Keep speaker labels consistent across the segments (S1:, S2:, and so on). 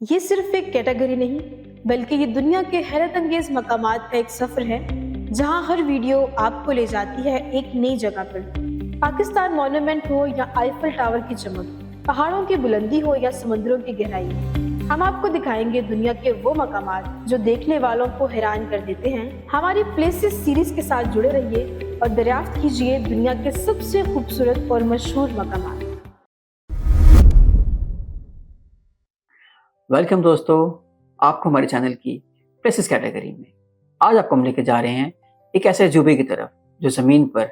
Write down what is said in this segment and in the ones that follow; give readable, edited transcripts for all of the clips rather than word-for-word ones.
S1: ये सिर्फ एक कैटेगरी नहीं, बल्कि ये दुनिया के हैरत अंगेज मकामात का एक सफर है, जहां हर वीडियो आपको ले जाती है एक नई जगह पर। पाकिस्तान मॉन्यूमेंट हो या आईफल टावर की चमक, पहाड़ों की बुलंदी हो या समुद्रों की गहराई, हम आपको दिखाएंगे दुनिया के वो मकामात जो देखने वालों को हैरान कर देते हैं। हमारी प्लेसेस सीरीज के साथ जुड़े रहिए और दरियाफ्त कीजिए दुनिया के सबसे खूबसूरत और मशहूर मकामात।
S2: वेलकम दोस्तों, आपको हमारे चैनल की प्लेसेस कैटेगरी में आज आपको हम लेके जा रहे हैं एक ऐसे अजूबे की तरफ जो ज़मीन पर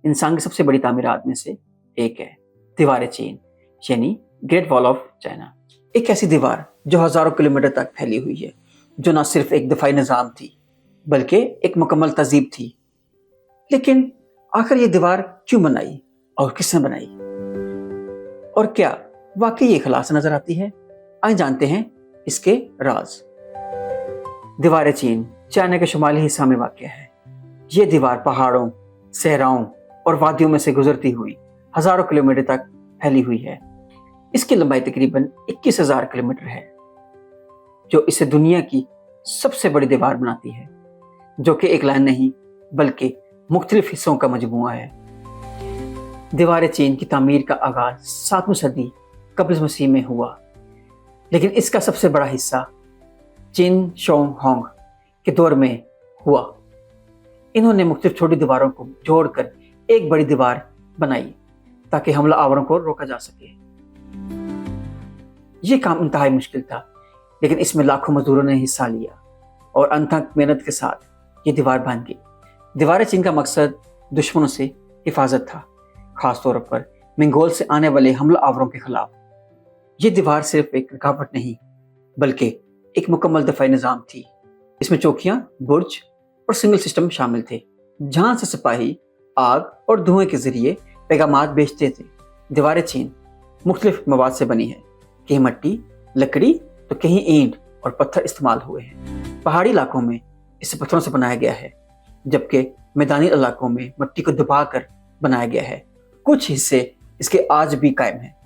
S2: इंसान की सबसे बड़ी तामीरात में से एक है, दीवार चीन यानी ग्रेट वॉल ऑफ चाइना। एक ऐसी दीवार जो हज़ारों किलोमीटर तक फैली हुई है, जो न सिर्फ एक दफाई निज़ाम थी बल्कि एक मुकम्मल तहजीब थी। लेकिन आखिर ये दीवार क्यों बनाई और किसने बनाई, और क्या वाकई ये खलास नजर आती है? आइए जानते हैं इसके राज। दीवार चीन चाइना के शुमाली हिस्सा में वाक़ है। ये दीवार पहाड़ों, सहराओं और वादियों में से गुजरती हुई हजारों किलोमीटर तक फैली हुई है। इसकी लंबाई तकरीबन 21,000 किलोमीटर है, जो इसे दुनिया की सबसे बड़ी दीवार बनाती है, जो कि एक लाइन नहीं बल्कि मुख्तलिफ हिस्सों का मजमूआ है। दीवार चीन की तामीर का आगाज 7वीं सदी कब्ल मसीह में हुआ, लेकिन इसका सबसे बड़ा हिस्सा चिन शोंग होंग के दौर में हुआ। इन्होंने मुख्तलिफ छोटी दीवारों को जोड़कर एक बड़ी दीवार बनाई ताकि हमला आवरों को रोका जा सके। यह काम इंतहाई मुश्किल था, लेकिन इसमें लाखों मजदूरों ने हिस्सा लिया और अनथक मेहनत के साथ ये दीवार बन गई। दीवार चीन का मकसद दुश्मनों से हिफाजत था, खासतौर पर मंगोल से आने वाले हमला आवरों के खिलाफ। ये दीवार सिर्फ एक रुकावट नहीं बल्कि एक मुकम्मल दफाई निज़ाम थी। इसमें चौकियां, बुर्ज और सिग्नल सिस्टम शामिल थे, जहां से सिपाही आग और धुएं के जरिए पैगामात भेजते थे। दीवार चीन मुख्तलिफ मवाद से बनी है, कहीं मिट्टी, लकड़ी तो कहीं ईंट और पत्थर इस्तेमाल हुए हैं। पहाड़ी इलाकों में इसे पत्थरों से बनाया गया है, जबकि मैदानी इलाकों में मिट्टी को दबाकर बनाया गया है। कुछ हिस्से इसके आज भी कायम हैं।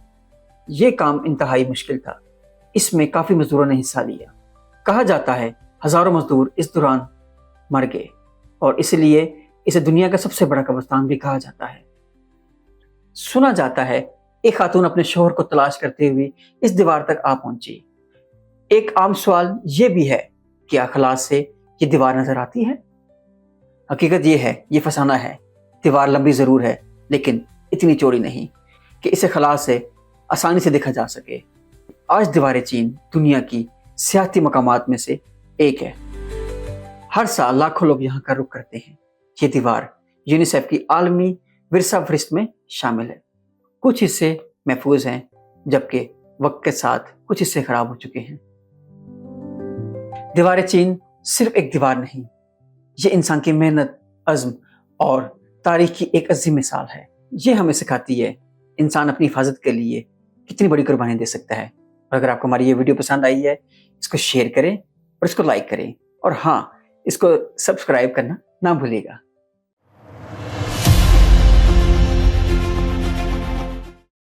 S2: ये काम इंतहाई मुश्किल था, इसमें काफ़ी मजदूरों ने हिस्सा लिया। कहा जाता है हज़ारों मजदूर इस दौरान मर गए और इसलिए इसे दुनिया का सबसे बड़ा कब्रिस्तान भी कहा जाता है। सुना जाता है एक खातून अपने शौहर को तलाश करते हुए इस दीवार तक आ पहुंची। एक आम सवाल ये भी है, क्या खलास से ये दीवार नजर आती है? हकीकत ये है, ये फसाना है। दीवार लंबी ज़रूर है, लेकिन इतनी चौड़ी नहीं कि इसे खलास से आसानी से देखा जा सके। आज दीवार चीन दुनिया की सियाहती मकामात में से एक है। हर साल लाखों लोग यहाँ का रुख करते हैं। ये दीवार यूनिसेफ की आलमी विरसा फहरिस्त में शामिल है। कुछ हिस्से महफूज हैं, जबकि वक्त के साथ कुछ हिस्से खराब हो चुके हैं। दीवार चीन सिर्फ एक दीवार नहीं, ये इंसान की मेहनत, अज़्म और तारीख की एक अजीम मिसाल है। ये हमें सिखाती है इंसान अपनी हिफाजत के लिए कितनी बड़ी कुर्बानी दे सकता है। और अगर आपको हमारी ये वीडियो पसंद आई है, इसको शेयर करें और इसको लाइक करें, और हाँ, इसको सब्सक्राइब करना ना भूलिएगा।